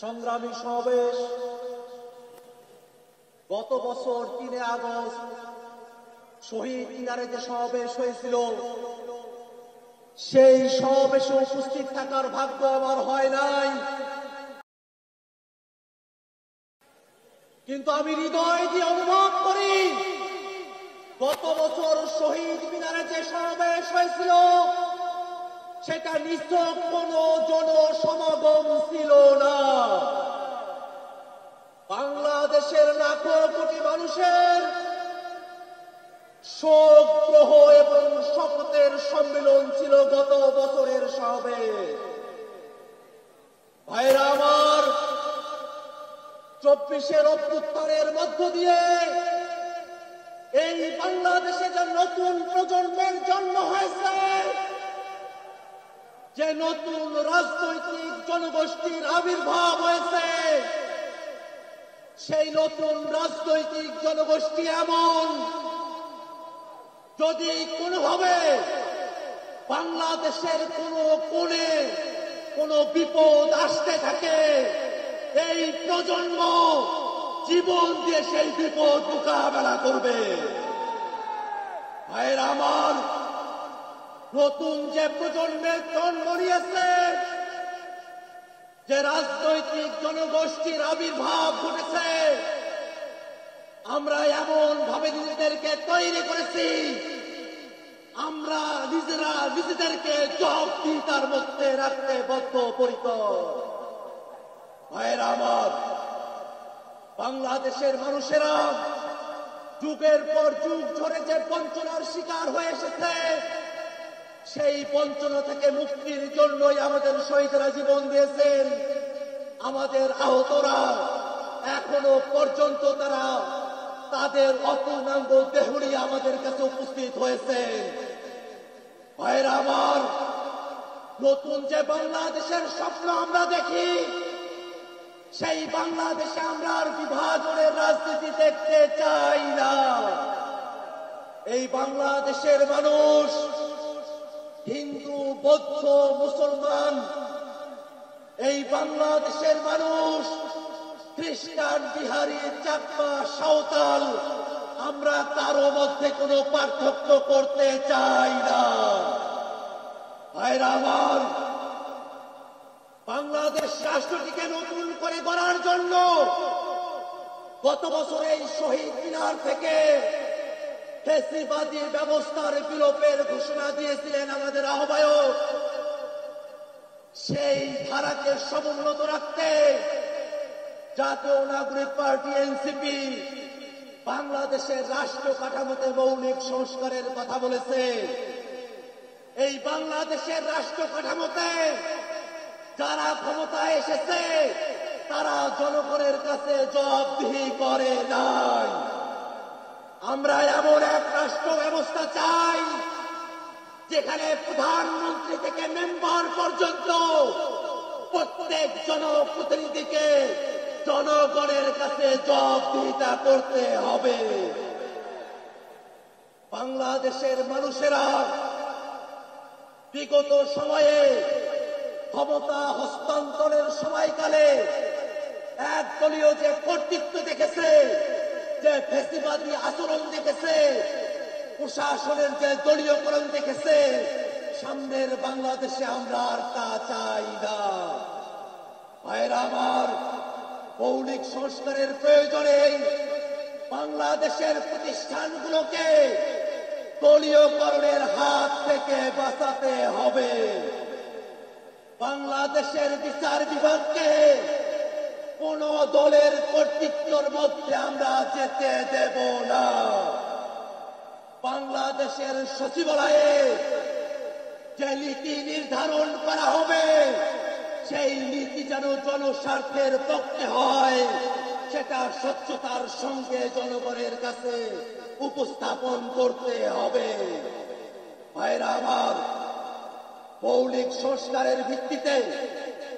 সংগ্রামী সমাবেশ গত বছর ৩ আগস্ট শহীদ মিনারে যে সমাবেশ হয়েছিল, সেই সমাবেশে উপস্থিত থাকার ভাগ্য আমার হয় নাই, কিন্তু আমি হৃদয় দিয়ে অনুভব করি গত বছর শহীদ মিনারে যে সমাবেশ হয়েছিল সেটা নিছক কোনো জনসমাগম ছিল না। বাংলাদেশের লাখো কোটি মানুষের শোক প্রহ এবং শপথের সম্মেলন ছিল গত বছরের সমাবেশ। ভাইরা আমার, 24-এর অভ্যুত্থানের মধ্য দিয়ে এই বাংলাদেশে যে নতুন প্রজন্মের জন্ম হয়েছে, যে নতুন রাজনৈতিক জনগোষ্ঠীর আবির্ভাব হয়েছে, সেই নতুন রাজনৈতিক জনগোষ্ঠী এমন, যদি কোনোভাবে বাংলাদেশের কোনো কোণে কোনো বিপদ আসতে থাকে, এই প্রজন্ম জীবন দিয়ে সেই বিপদ মোকাবেলা করবে। ভাইরা আমার, নতুন যে প্রজন্মের জন্ম নিয়েছে, যে রাজনৈতিক জনগোষ্ঠীর আবির্ভাব ঘটেছে, আমরা এমন ভাবে নিজেদেরকে তৈরি করেছি, আমরা নিজেরা নিজেদেরকে জবাবদিহিতার মধ্যে রাখতে বদ্ধপরিকর। ভাইরা আমার, বাংলাদেশের মানুষেরা যুগের পর যুগ ধরে যে বঞ্চনার শিকার হয়ে এসেছে, সেই বঞ্চনা থেকে মুক্তির জন্যই আমাদের শহীদরা জীবন দিয়েছেন। আমাদের আহতরা এখনো পর্যন্ত তারা তাদের অপূর্ণাঙ্গ দেহ নিয়ে আমাদের কাছে উপস্থিত হয়েছে। ভাইরা আমার, নতুন যে বাংলাদেশের স্বপ্ন আমরা দেখি, সেই বাংলাদেশে আমরা আর বিভাজনের রাজনীতি দেখতে চাই না। এই বাংলাদেশের মানুষ হিন্দু, বৌদ্ধ, মুসলমান, এই বাংলাদেশের মানুষ খ্রিস্টান, বিহারি, চাকমা, সাঁওতাল, আমরা কারো মধ্যে কোনো পার্থক্য করতে চাই না। ভাইরা আমার, বাংলাদেশ রাষ্ট্রটিকে নতুন করে গড়ার জন্য গত বছর এই শহীদ মিনার থেকে ফ্যাসিবাদী ব্যবস্থার বিলোপের ঘোষণা দিয়েছিলেন আমাদের আহ্বায়ক। সেই ধারাকে সমুন্নত রাখতে জাতীয় নাগরিক পার্টি এনসিপি বাংলাদেশের রাষ্ট্র কাঠামোতে মৌলিক সংস্কারের কথা বলেছে। এই বাংলাদেশের রাষ্ট্র কাঠামোতে যারা ক্ষমতায় এসেছে, তারা জনগণের কাছে জবাবদিহি করে নাই। আমরা এমন এক রাষ্ট্র ব্যবস্থা চাই যেখানে প্রধানমন্ত্রী থেকে মেম্বার পর্যন্ত প্রত্যেক জনপ্রতিনিধিকে জনগণের কাছে জবাবদিহিতা করতে হবে। বাংলাদেশের মানুষেরা বিগত সময়ে ক্ষমতা হস্তান্তরের সময়কালে একদলীয় যে কর্তৃত্ব দেখেছে, যে ফ্যাসিবাদী আচরণ দেখেছে, প্রশাসনের যে দলীয়করণ দেখেছে, সামনের বাংলাদেশে আমরা আর তা চাই না। ভাইরা আমার, মৌলিক সংস্কারের প্রয়োজনে বাংলাদেশের প্রতিষ্ঠানগুলোকে দলীয়করণের হাত থেকে বাঁচাতে হবে। বাংলাদেশের বিচার বিভাগকে কোন দলের কর্তৃত্বের মধ্যে আমরা যেতে দেব না। বাংলাদেশের সচিবালয়ে যে নীতি নির্ধারণ করা হবে, সেই নীতি যেন জনস্বার্থের পক্ষে হয়, সেটা স্বচ্ছতার সঙ্গে জনগণের কাছে উপস্থাপন করতে হবে। ভাইরা আমার, মৌলিক সংস্কারের ভিত্তিতে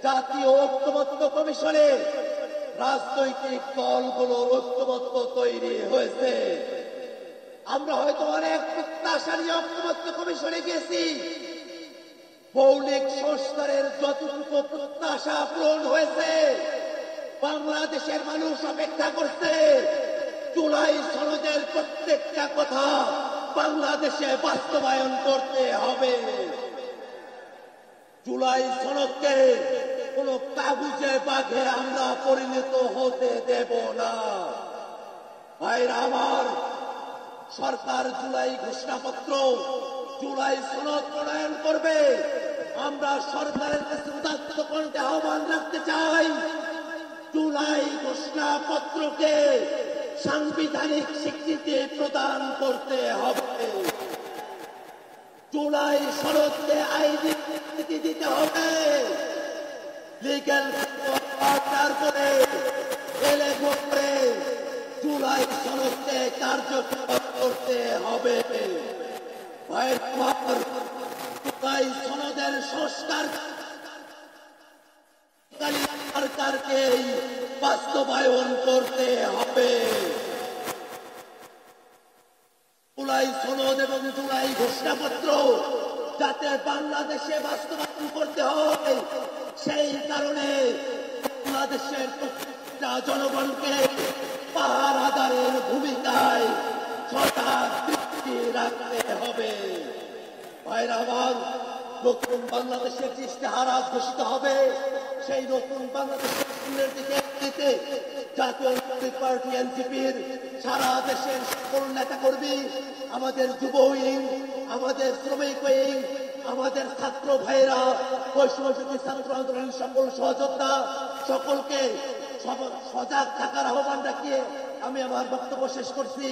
জাতীয় ঐক্যমত্য কমিশনে রাজনৈতিক দলগুলোর ঐক্যমত্য তৈরি হয়েছে। আমরা হয়তো অনেক প্রত্যাশা নিয়ে ঐক্যমত্য কমিশনে গেছি, মৌলিক সংস্কারের যতটুকু প্রত্যাশা পূরণ হয়েছে বাংলাদেশের মানুষ অপেক্ষা করছে জুলাই সনদের প্রত্যেকটা কথা বাংলাদেশে বাস্তবায়ন করতে হবে। জুলাই সনদকে কোন কাগজে বাঘে আমরা পরিণত হতে দেব না। ভাইরা আমার, সরকার জুলাই ঘোষণাপত্র জুলাই সনদ প্রণয়ন করবে। আমরা সরকারের কাছে উদাত্ত কণ্ঠে আহ্বান রাখতে চাই, জুলাই ঘোষণাপত্রকে সাংবিধানিক স্বীকৃতি প্রদান করতে হবে। জুলাই সনদকে আইনি স্বীকৃতি দিতে হবে। লিগ্যাল পার্টনার করে এলে করে জুলাই সনদকে কার্যকর করতে হবে। জুলাই সনদের সংস্কার সরকারকেই বাস্তবায়ন করতে হবে। জুলাই সনদ এবং জুলাই ঘোষণাপত্র যাতে বাংলাদেশে বাস্তবায়ন করতে হয়, সেই কারণে বাংলাদেশের প্রত্যেকটা জনগণকে পাহারাদারের ভূমিকায় সজাগ দৃষ্টি রাখতে হবে। ভাইরা আমার, নতুন বাংলাদেশের যে ইশতেহার আজ ঘোষিত হবে, সেই নতুন বাংলাদেশের দিকে দিতে জাতীয় নাগরিক পার্টি এনসিপির সারা দেশের সকল নেতাকর্মী, আমাদের যুব উইং, আমাদের শ্রমিক উইং, আমাদের ছাত্র ভাইরা, বৈষম্যবিরোধী ছাত্র আন্দোলনের সকল সহযোদ্ধা, সকলকে সজাগ থাকার আহ্বান রাখিয়ে আমি আমার বক্তব্য শেষ করছি।